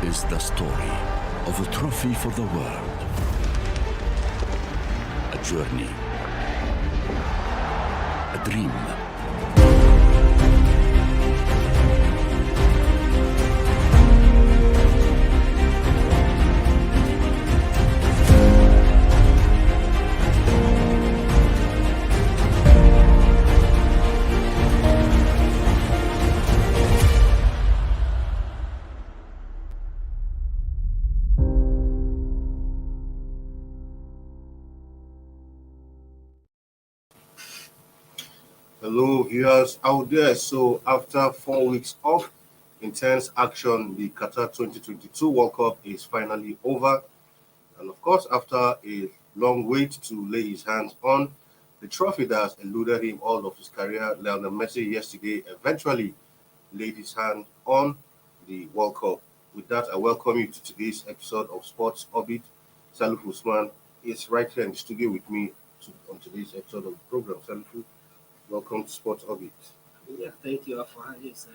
is the story of a trophy for the world, a journey, a dream. Hello, viewers out there. So, after 4 weeks of intense action, the Qatar 2022 World Cup is finally over. And of course, after a long wait to lay his hands on the trophy that has eluded him all of his career, Lionel Messi yesterday eventually laid his hand on the World Cup. With that, I welcome you to today's episode of Sports Orbit. Salif Usman is right here in the studio with me on today's episode of the program. Salif, welcome to Sports Orbit. Yeah, thank you for having us.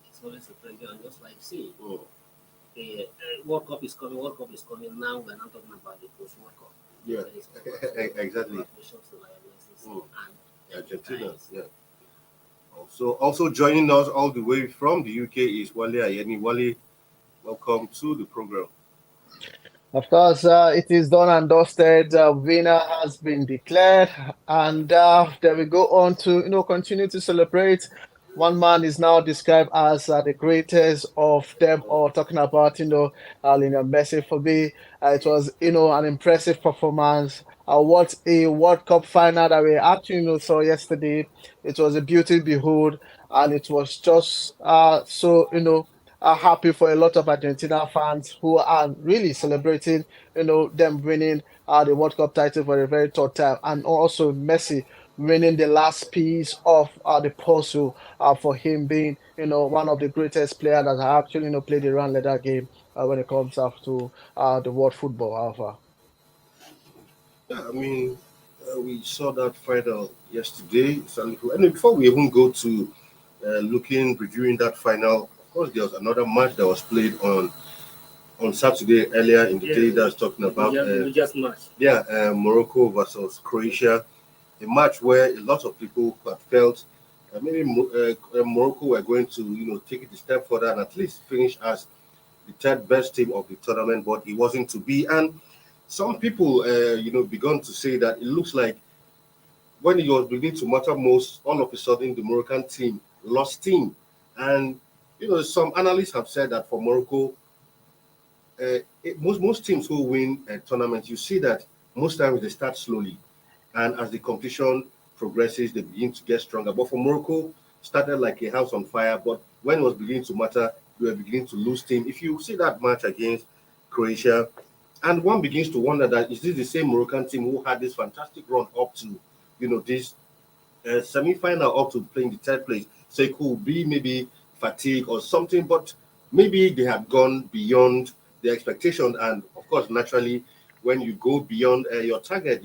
It's always a pleasure, and just like saying, the World Cup is coming. World Cup is coming now. We're not talking about the post World Cup. Yeah, exactly. And Argentina, yeah. Also joining us all the way from the UK is Wale Ayeni. Wale, welcome to the program. Of course, it is done and dusted. Winner has been declared, and then we go on to continue to celebrate. One man is now described as the greatest of them all. Talking about Lionel Messi. For me, it was an impressive performance. What a World Cup final that we actually saw yesterday. It was a beauty to behold, and it was just so are happy for a lot of Argentina fans who are really celebrating, them winning the World Cup title for a very third time, and also Messi winning the last piece of the puzzle for him being, one of the greatest players that have actually, played the round leather game when it comes up to the world football. Alpha. Yeah, I mean, we saw that final yesterday. And before we even go to reviewing that final, of course, there was another match that was played on Saturday earlier in the day that was talking about just match. Morocco versus Croatia, a match where a lot of people had felt maybe Morocco were going to take it a step further and at least finish as the third best team of the tournament, but it wasn't to be. And some people, began to say that it looks like when it was beginning to matter most, all of a sudden the Moroccan team lost steam. And some analysts have said that for Morocco, most teams who win a tournament, you see that most times they start slowly, and as the competition progresses, they begin to get stronger. But for Morocco, started like a house on fire. But when it was beginning to matter, they were beginning to lose steam. If you see that match against Croatia, and one begins to wonder that is this the same Moroccan team who had this fantastic run up to, this semi-final up to playing the third place? So it could be maybe fatigue or something, but maybe they have gone beyond the expectation. And of course, naturally, when you go beyond your target,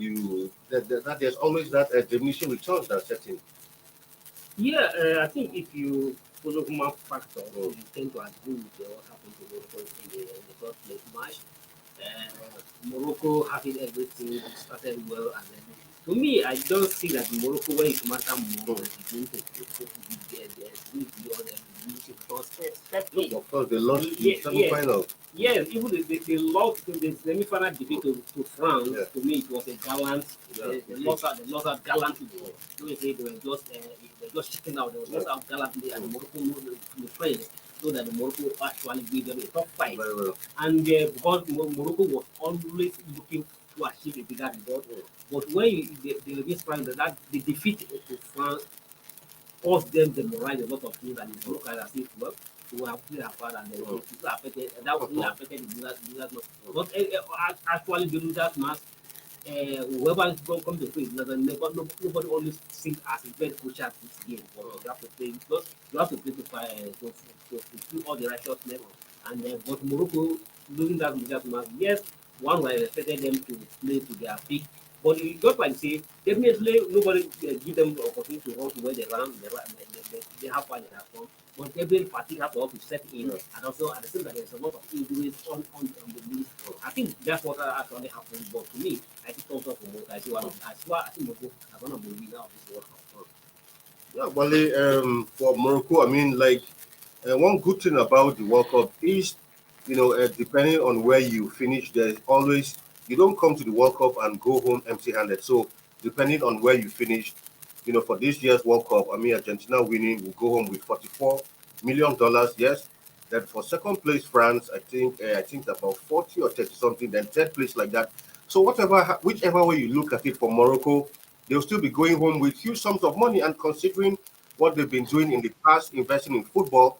there's always that diminishing returns that set in. Yeah, I think if you follow human factor, you tend to agree with what happened to Morocco in the third place match. Morocco having everything started well, and then to me, I don't see that Morocco when it matter more begin to the other because Of course, they lost the semi-final. Yes, even they lost the semi-final defeat to France. Yeah. To me, it was a gallant. They lost out gallantly. So they say they were just chicken out. They were lost out gallantly, and Morocco the French so that the Morocco actually gave them a tough fight. Very well. And because Morocco was always looking to achieve a bigger result, but when they were against France, that the defeat to France caused them demoralize a lot of things, and it's look as if we have played our part and then people affected, and that really affected the losers. But actually, the losers match, whoever come to play, nobody always think as a very crucial this game. But you have to play because you have to play to fulfill all the righteousness. And but Morocco losing that losers match, yes, one was expected them to play to their peak But just like say, definitely nobody give them the opportunity to run to where they run, they have fun, they have fun. But every party has to also step in, Yeah. and also at the same time, there's a lot of injuries on the list. I think that's what actually happened. But to me, I think also for Morocco, I think Morocco as one of the winners of this World Cup. Yeah, well, for Morocco, I mean, like one good thing about the World Cup is, depending on where you finish, there's always you don't come to the World Cup and go home empty-handed. So depending on where you finish, for this year's World Cup, I mean, Argentina winning will go home with $44 million. Yes. Then for second place, France, I think about 40 or 30 something. Then third place like that. So whichever way you look at it, for Morocco, they'll still be going home with huge sums of money. And considering what they've been doing in the past, investing in football,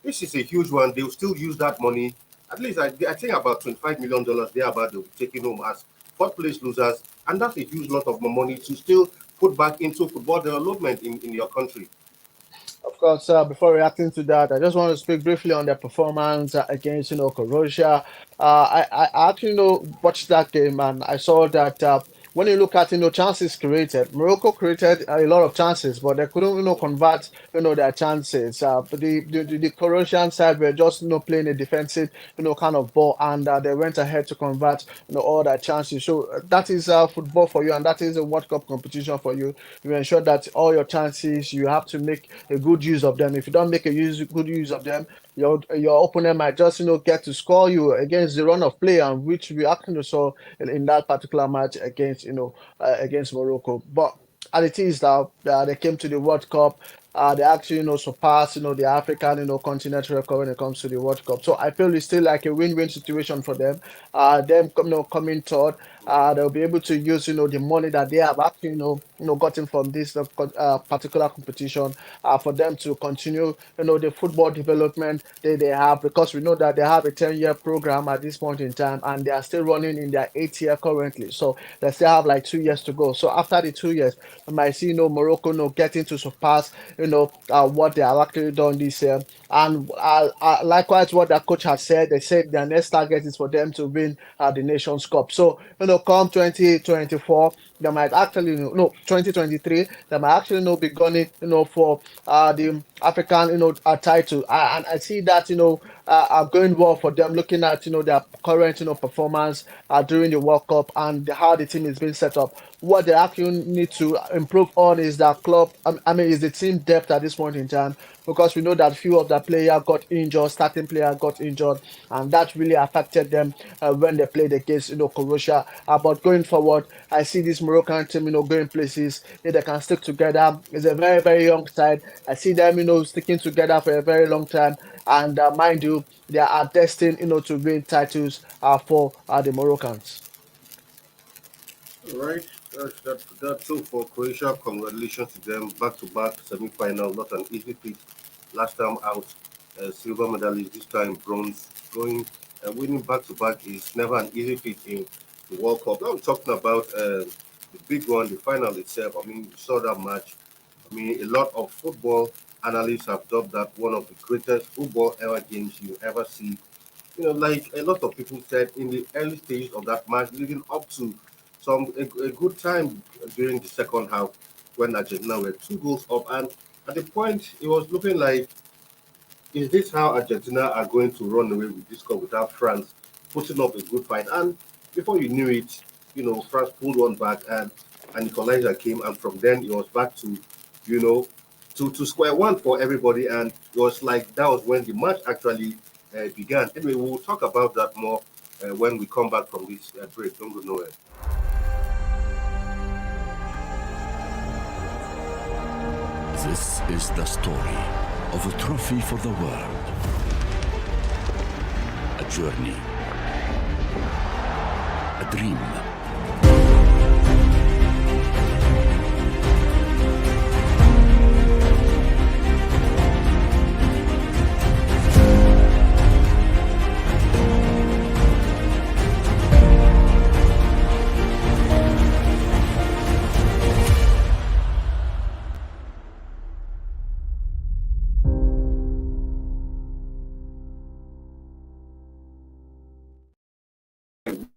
this is a huge one. They'll still use that money. At least I think about $25 million there about they'll be taking home as fourth place losers. And that's a huge lot of money to still put back into football development in your country. Of course, before reacting to that, I just want to speak briefly on their performance against, Croatia. I actually, watched that game and I saw that when you look at, chances created, Morocco created a lot of chances, but they couldn't, convert, their chances. But the Croatian side were just, playing a defensive, kind of ball, and they went ahead to convert, all their chances. So that is football for you, and that is a World Cup competition for you. You ensure that all your chances, you have to make a good use of them. If you don't make good use of them, your opponent might just get to score you against the run of play, and which we actually saw in that particular match against against Morocco. But as it is now, they came to the World Cup. They actually surpassed the African continent record when it comes to the World Cup. So I feel it's still like a win-win situation for them. Them coming third, they'll be able to use the money that they have actually gotten from this particular competition for them to continue the football development they have, because we know that they have a 10-year program at this point in time, and they are still running in their 8th year currently. So they still have like 2 years to go. So after the 2 years, we might see Morocco getting to surpass what they have actually done this year. And likewise, what the coach has said, they said their next target is for them to win the Nations Cup. So come 2024, they might actually no 2023, they might actually be gunning for the African title. And I see that going well for them, looking at their current performance during the World Cup and how the team is being set up. What they actually need to improve on is that club. I mean, is the team depth at this point in time, because we know that few of the player got injured, starting player got injured, and that really affected them when they played against Croatia. But going forward, I see this Moroccan team going places. If they can stick together, it's a very very young side. I see them sticking together for a very long time, and mind you, they are destined to win titles for the Moroccans. All right, that's so for Croatia. Congratulations to them. Back to back semi final, not an easy feat. Last time out, silver medalist, this time bronze. Going winning back to back is never an easy feat in the World Cup. Now I'm talking about the big one, the final itself. I mean, we saw that match. I mean, a lot of football analysts have dubbed that one of the greatest football ever games you ever see. Like a lot of people said in the early stage of that match, leading up to a good time during the second half when Argentina were 2 goals up, and at the point it was looking like, is this how Argentina are going to run away with this cup without France putting up a good fight? And before you knew it, France pulled one back, and an equalizer came, and from then it was back to, you know, to square one for everybody, and it was like that was when the match actually began. Anyway, we'll talk about that more when we come back from this break. Don't go nowhere. This is the story of a trophy for the world, a journey, a dream.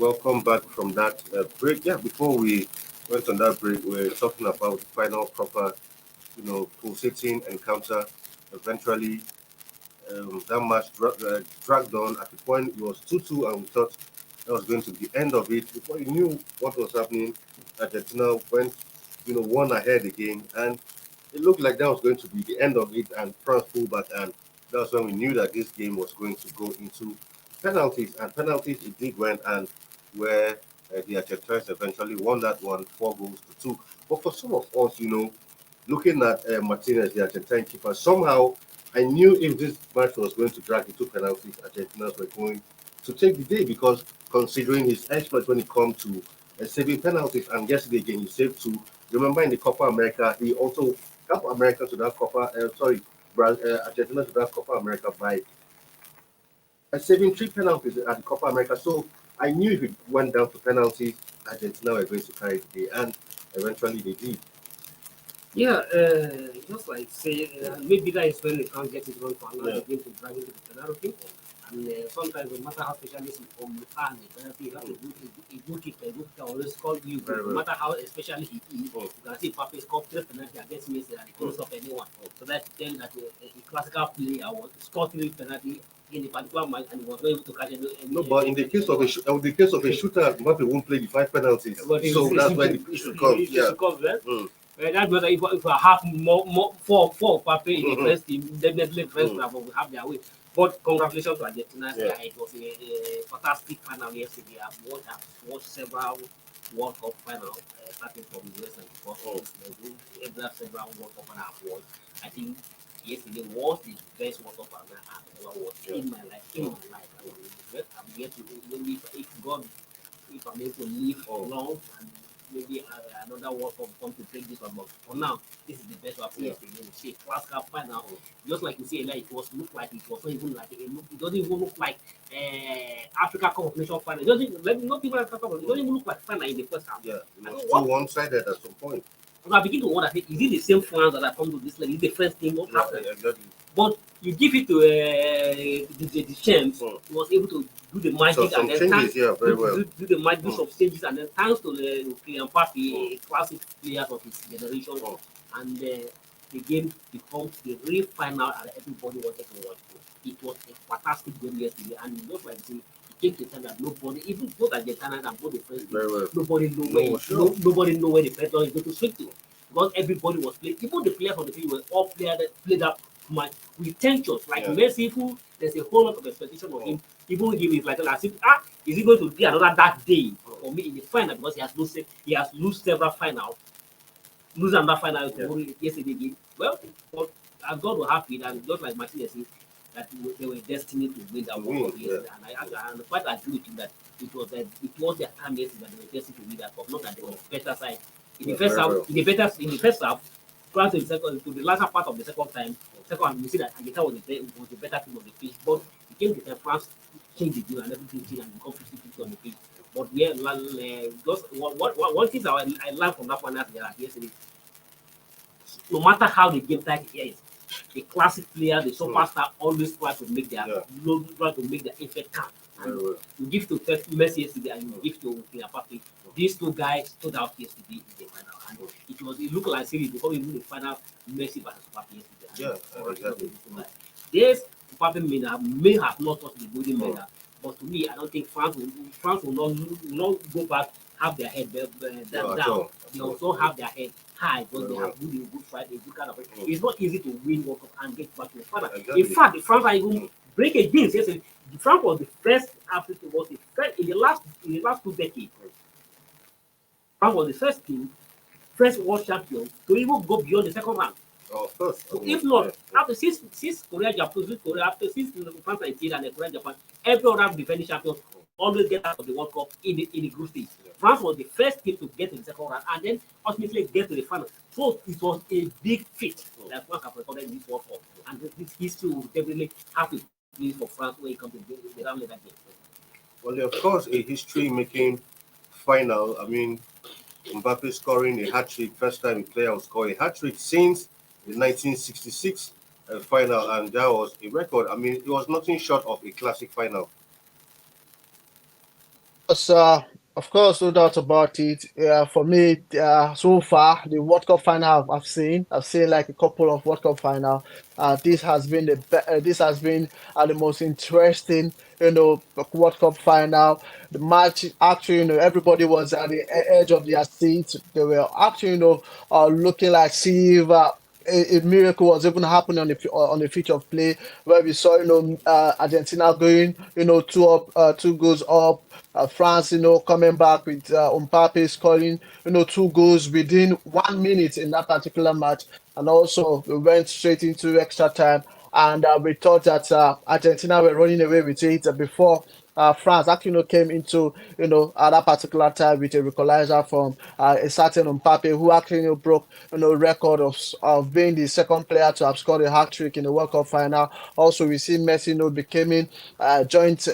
Welcome back from that break. Yeah, before we went on that break, we're talking about the final proper, pulsating encounter. Eventually, that match dragged on. At the point, it was 2-2, and we thought that was going to be the end of it. Before you knew what was happening, Argentina went, one ahead again, and it looked like that was going to be the end of it. And France pulled back, and that's when we knew that this game was going to go into penalties. And penalties it did went, and where the Argentines eventually won that one, 4 goals to 2. But for some of us, looking at Martinez, the Argentine keeper, somehow I knew if this match was going to drag into penalties, Argentinas were going to take the day because considering his exploits when it comes to saving penalties, and yesterday again he saved 2. Remember in the Copa America, he also helped America to that Argentina to that Copa America by saving 3 penalties at the Copa America. So I knew if it went down to penalties, Argentina were going to carry the day, and eventually they did. Yeah, just like say, maybe that is when we can't get it wrong for another game to drag into the penalty. And sometimes, no matter how specialist you are in the penalty, you have to do a good kicker. A good kicker always call you. No matter how especially he is, you can see Pape score 3 penalty against Messi and he couldn't stop anyone. So that's then that a classical player was score 3 penalty in the particular match and he was not able to catch any. No, but in the case of a shooter, Mbappe won't play the 5 penalties. So that's where the issue comes. Yeah. That's better if I have more four Pape in the first team, definitely first half will have their way. But congratulations to Argentina. Yeah. It was a fantastic final yesterday. I've watched several World Cup final, starting from the US and every several World Cup final I've watched. I think yesterday was the best World Cup final I've ever watched in my life. I'm yet to maybe if God, if I'm able to live long and maybe another World Cup come to take this one. But for now, this is the best I've seen yesterday. You see, class cup final, just like you see, like it was look like it was not even like it doesn't even look like Africa Cup of Nations final. It doesn't not even Africa Cup. It doesn't even look like final in the first half. Yeah, it was too one-sided at some point. I begin to wonder, is it the same France that have come to this level? Is it the first team? What happened? Exactly. But you give it to the champs, he was able to do the magic and then changes, very well. Do the magic, do some changes, and then thanks to the Kylian Mbappe, a classic player of his generation, and the game becomes the real final, and everybody wanted to watch. It was a fantastic game yesterday, and just like it came to the time that nobody, even both Argentina and both the French teams, nobody know where the pressure is going to swing to, because everybody was playing. Even the players on the field were all played up much with tension. Like Messi, who there's a whole lot of expectation of him. Even him is like as if is he going to be another dark day for me in the final because he has lost several finals, lose another final yesterday game. Well, but as God will have it, and just like Martinez said, that they were destined to win that World Cup yesterday, and I quite agree with you that it was their time yesterday that they were destined to win that cup, not that they were better side. In the first half, prior to the latter part of the second time, we see that Argentina was the better team on the pitch, but it came to the France changed the game and everything changed and become 50-50 on the pitch. But just one thing I learned from that one yesterday, no matter how the game type is, the classic player, the superstar, always try to make their effect count. And you give to Messi yesterday and you give to Mbappe. These two guys stood out yesterday in the final, and it looked like series because even the final Messi versus Mbappe yesterday. Yeah, exactly. Yes, Mbappe may have not touched the golden medal, but to me, I don't think France will not go back, have their head down. They also have their head high because they have good fight, a good kind of. It's not easy to win World Cup and get back to the final. In fact, the France are even break against. Yes, the France was the first African was the first in the last 2 decades. France was the first team, first world champion to even go beyond the second round. Of course. So if not, after since Korea, Japan, after since France and China and Korea, Japan, every other defending champions always get out of the World Cup in the group stage. France was the first team to get to the second round and then ultimately get to the final. So it was a big feat that France have recorded in this World Cup, and this history will definitely have to be for France when it comes to the round of that game. Well, of course, a history-making final. I mean, Mbappe scoring a hat-trick, first time a player will score a hat-trick since the 1966 final, and that was a record. I mean, it was nothing short of a classic final. Was Of course, no doubt about it. For me, so far, the World Cup final I've seen like a couple of World Cup final. This has been this has been the most interesting, World Cup final. The match actually, everybody was at the edge of their seat. They were actually, looking like see if a miracle was even happening on on the pitch of play, where we saw, Argentina going, two up, 2 goals up. France, coming back with Mbappe scoring, two goals within 1 minute in that particular match. And also, we went straight into extra time. And we thought that Argentina were running away with it before France actually, came into, at that particular time with a equalizer from a certain Mbappe, who actually, broke, record of being the second player to have scored a hat trick in the World Cup final. Also, we see Messi, becoming joint,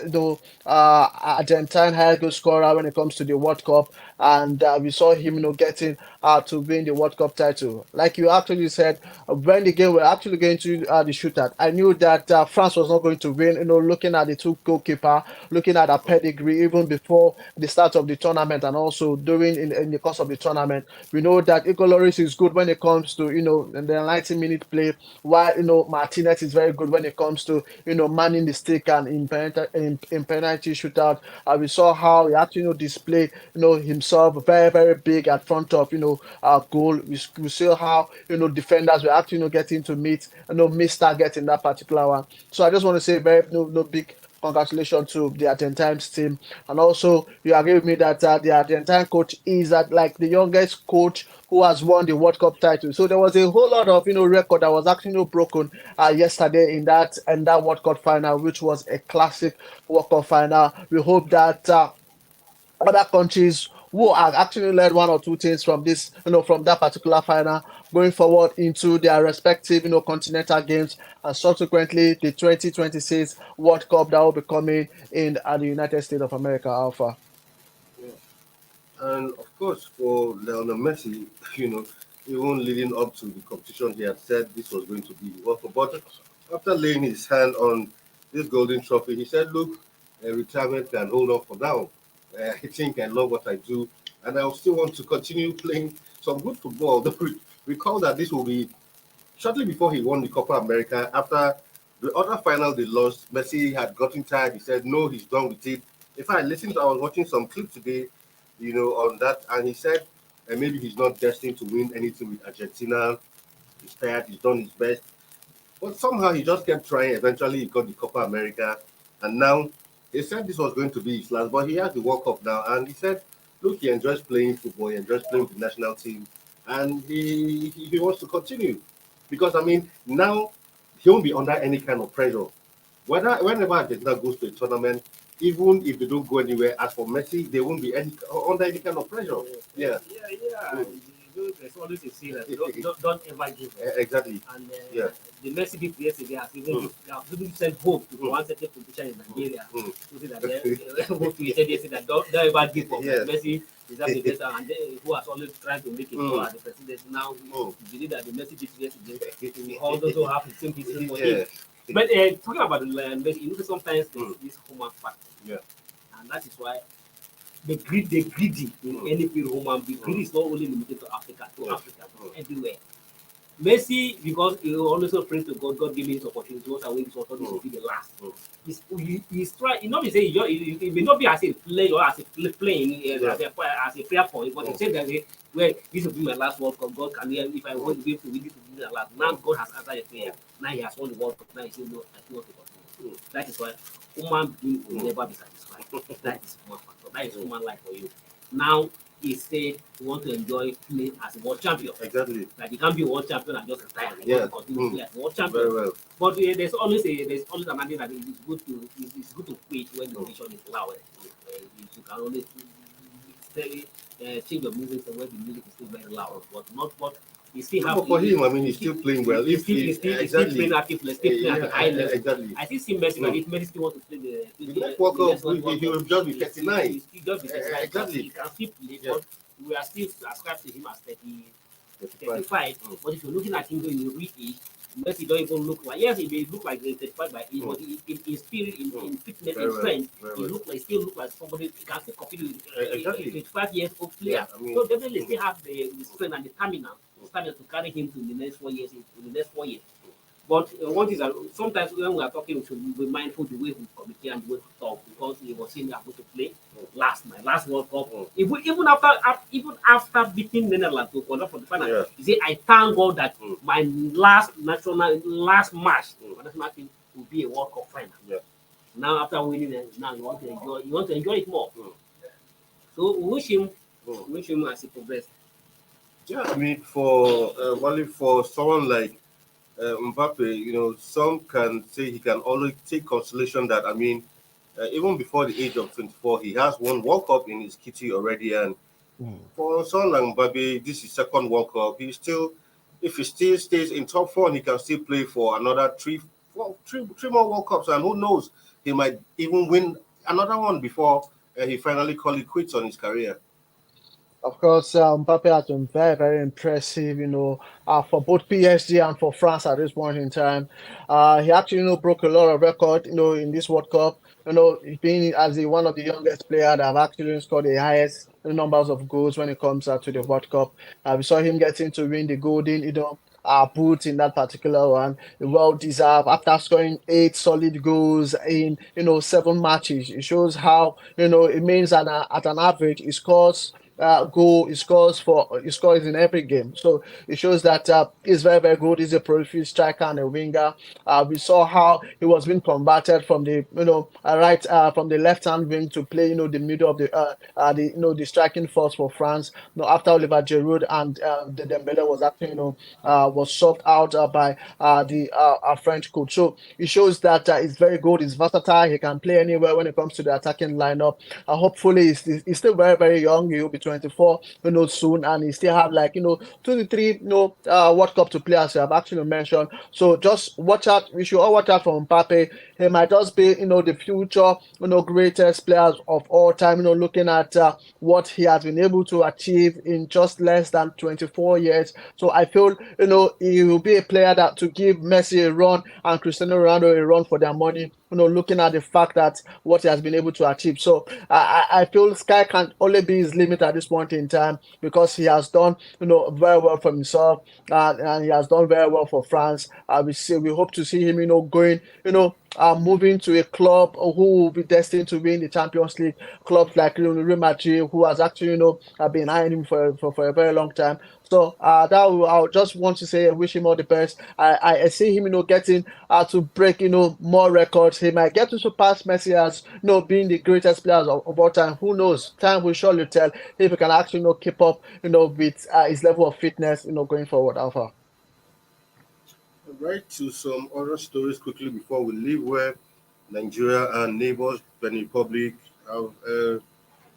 Argentine high goal scorer when it comes to the World Cup, and we saw him, getting to win the World Cup title. Like you actually said, when the game were actually going to the shootout, I knew that France was not going to win. Looking at the two goalkeeper, looking at their pedigree even before the start of the tournament, and also during in the course of the tournament, we know that Igor Lloris is good when it comes to, in the 90-minute play, while Martinez is very good when it comes to, manning the stick and in penalty shootout. We saw how he actually, displayed, himself very, very big at front of, our goal. We saw how, defenders were actually, getting to meet, miss target in that particular one. So I just want to say very, no big congratulations to the Argentine team. And also, you agree with me that the Argentine coach is like the youngest coach who has won the World Cup title. So there was a whole lot of, record that was actually, broken yesterday in that World Cup final, which was a classic World Cup final. We hope that other countries who have actually learned one or two things from this, from that particular final, going forward into their respective, continental games, and subsequently the 2026 World Cup that will be coming in the United States of America, Alpha. Yeah. And of course, for Lionel Messi, you know, even leading up to the competition, he had said this was going to be welcome. But after laying his hand on this golden trophy, he said, "Look, retirement can hold on for now. I think I love what I do, and I still want to continue playing some good football." Recall that this will be shortly before he won the Copa America. After the other final they lost, Messi had gotten tired. He said, "No, he's done with it." If I listened, I was watching some clip today, on that, and he said, maybe he's not destined to win anything with Argentina. He's tired. He's done his best, but somehow he just kept trying. Eventually, he got the Copa America, and now he said this was going to be his last. But he has the World Cup now, and he said, "Look, he enjoys playing football. He enjoys playing with the national team, and he wants to continue because I mean now he won't be under any kind of pressure. Whenever Argentina goes to a tournament, even if they don't go anywhere, as for Messi, they won't be under any kind of pressure. Yeah, Yeah. There's always a saying that don't ever give up. exactly. And Yeah. the Messi did yesterday has even Mm. they have even sent hope to Mm. one certain competition in Nigeria. Mm. To say that hope he said yesterday that don't ever give up. Yes. Messi is the best and who has always tried to make it go Mm. as the president. Now Mm. we believe that the Messi did yesterday. We all those who have the same history for him. Yeah. But talking about the Messi, sometimes there's this human factor. Yeah. And that is why the greedy in any field human being. Greed is not only limited to Africa, everywhere. Messi, because he also prays to God, God give me this opportunity, once I win this opportunity, this will be the last. He's trying, you know, he say it may not be as a play or as a playing as a prayer point, but he said that well, this will be my last World Cup. God can hear if I want to win to win this will be the last. Now God has answered the prayer. Now he has won the World Cup. Now he says no, I still want to continue. That is why human being will never be satisfied. That is human factor. That is human life for you. Now he said he want to enjoy playing as a world champion. Exactly. Like you can't be a world champion and just retire. You Yeah. want to continue to play as a world champion. Very well. But there's always an idea that it's good to quit when the nation is loud. You can always steady change your music and when the music is still very loud, but you still have. But for him, I mean, he's still playing well. He's still playing active, still playing at a high level. Exactly. I still see Messi, but if Messi still want to play The next World Cup, he will just be 39. He still just be 39. Exactly. He can still play, Yeah. but we are still ascribed to him as 35. But if you're looking at him going in real age, Messi don't even look like, yes, he may look like he's 35 by age, but in spirit, in fitness, Very in well, strength, very he well. still look like somebody who can compete with Exactly. 25 years old Yeah, player. I mean, So definitely still have the strength and the stamina to carry him to the next 4 years. In the next 4 years. But one thing is that sometimes when we are talking, we should be mindful the way we communicate and the way we talk, because he was saying they are going to play my last World Cup. Even after beating Netherlands to qualify for the final, Yeah. he said, "I thank God that my last match, my national team will be a World Cup final." Yeah. Now after winning it, now you want to enjoy it more. So we wish him as he progress. Yeah, I mean, for someone like Mbappe, some can say he can always take consolation that, I mean, even before the age of 24, he has one World Cup in his kitty already. And Mm. for someone like Mbappe, this is second World Cup. If he still stays in top four, he can still play for another three more World Cups. And who knows, he might even win another one before he finally call it quits on his career. Of course, Mbappe has been very, very impressive, for both PSG and for France at this point in time. He actually, broke a lot of record, in this World Cup. Being as one of the youngest players that have actually scored the highest numbers of goals when it comes to the World Cup. We saw him getting to win the golden, boot in that particular one. Well deserved after scoring 8 solid goals in, 7 matches. It shows how, it means that at an average, goal he scores in every game. So it shows that he's very, very good. He's a prolific striker and a winger. We saw how he was being converted from the right from the left hand wing to play the middle of the striking force for France. After Oliver Giroud and the Dembele was actually was swapped out by the our French coach. So it shows that he's very good. He's versatile. He can play anywhere when it comes to the attacking lineup. Hopefully he's still very, very young. He'll be 24, soon, and he still have like 2 to 3 World Cup to play, as you have actually mentioned. So just watch out. We should all watch out for Mbappe. He might just be the future greatest players of all time. Looking at what he has been able to achieve in just less than 24 years. So I feel he will be a player that to give Messi a run and Cristiano Ronaldo a run for their money. Looking at the fact that what he has been able to achieve. So I feel Sky can only be his limit at this point in time, because he has done very well for himself, and he has done very well for France. We hope to see him going moving to a club who will be destined to win the Champions League. Clubs like Real Madrid, who has actually have been eyeing him for a very long time. So I just want to say I wish him all the best. I see him getting to break more records. He might get to surpass Messi as being the greatest players of all time. Who knows? Time will surely tell if he can actually keep up with his level of fitness going forward. Alpha. Right to some other stories quickly before we leave, where Nigeria and neighbors, Benin Republic, have,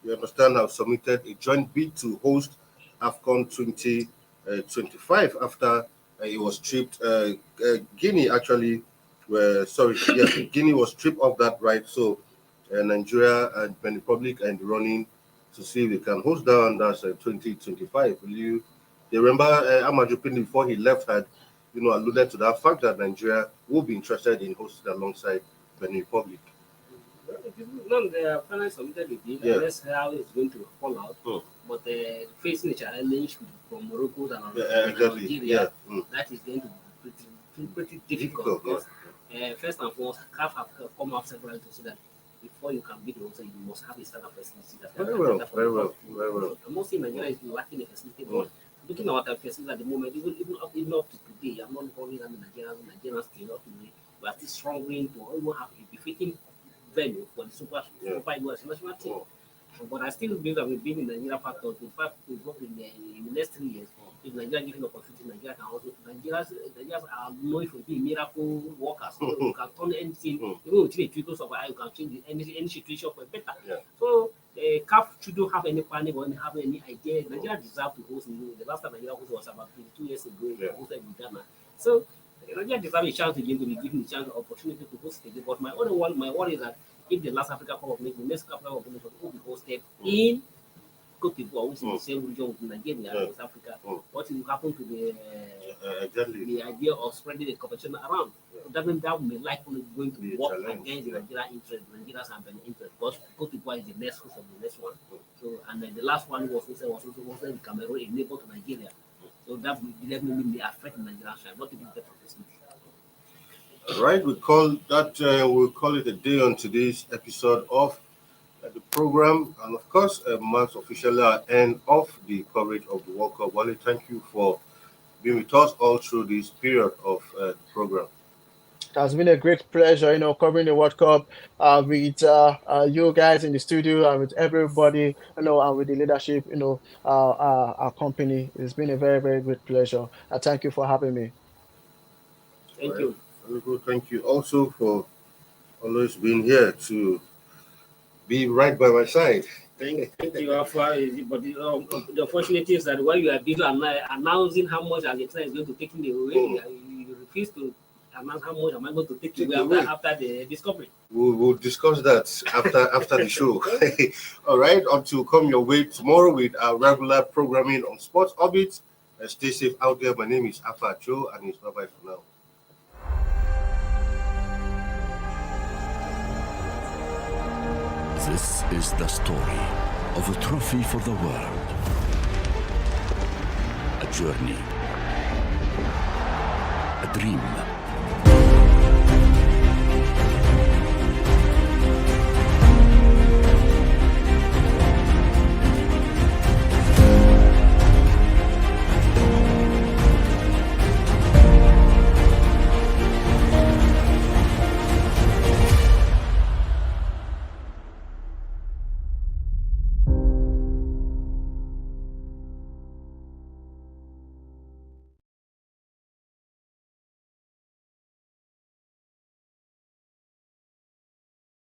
we understand, have submitted a joint bid to host AFCON 2025 after it was stripped. Guinea actually, sorry, yes, Guinea was stripped of that right. So Nigeria and Benin Republic are in the running to see if they can host that, and that's 2025. You remember Amadou Pini before he left had alluded to that fact that Nigeria will be interested in hosting alongside Benin Republic. None the finance submitted the bid, Yeah. let's see how it's going to fall out. But facing a challenge from Morocco and Exactly. Nigeria, Yeah. that is going to be pretty difficult, because first and foremost, CAF have come out several to say that before you can beat the host, you must have a standard facility. Very well, very well, very well. Mostly Nigeria is lacking a facility, but looking at our facilities at the moment, even up to today, I'm not calling them Nigerians still up to today. We are still struggling to even have a befitting venue for the Super Eagles national team. But I still believe that we've been in Nigeria factor. In fact, we've worked in the next 3 years. If Nigeria given the opportunity, Nigeria can also. Nigerians are known for being miracle workers. You can turn anything, even within a twinkle of an eye, you can change any situation for better. So, CAF shouldn't have any panic or have any idea. Nigeria deserves to host. The last time Nigeria hosted was about 22 years ago. Hosted in Ghana. So, Nigeria deserves a chance again to be given the chance, opportunity to host again. But my worry is that if the last Africa Cup of Nations, the next Africa Cup of Nations will be hosted in Cote d'Ivoire, which is the same region with Nigeria, West Africa. What will happen to the idea of spreading the competition around? That means that may likely going to work against the Nigerian interest, Nigeria's interest, because Cote d'Ivoire is the next host of the next one. So, and then the last one was also Cameroon, a neighbor to Nigeria. So that will definitely may affect Nigerian side, not to be better opportunity. All right, we'll call it a day on today's episode of the program, and of course, month's official end of the coverage of the World Cup. Wale, thank you for being with us all through this period of the program. It has been a great pleasure, covering the World Cup with you guys in the studio and with everybody, and with the leadership, our company. It's been a very, very great pleasure. Thank you for having me. Thank you. Very good. Thank you also for always being here to be right by my side. Thank you, Alpha. But the unfortunate is that while you are busy announcing how much Argentina is going to take me away, you refuse to announce how much am I going to take away after the discovery. We'll discuss that after the show. All right, until come your way tomorrow with our regular programming on Sports Orbit. Stay safe out there. My name is Alpha Joe, and it's bye-bye for now. This is the story of a trophy for the world. A journey. A dream.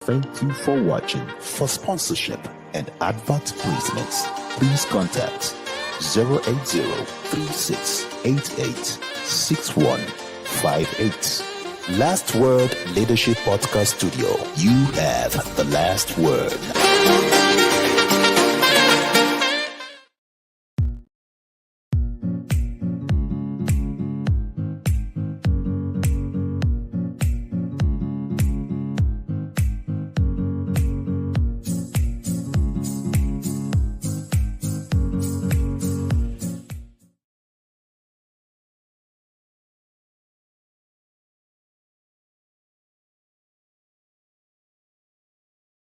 Thank you for watching. For sponsorship and advert placements, please contact 080-3688-6158. Last Word Leadership Podcast Studio. You have the last word.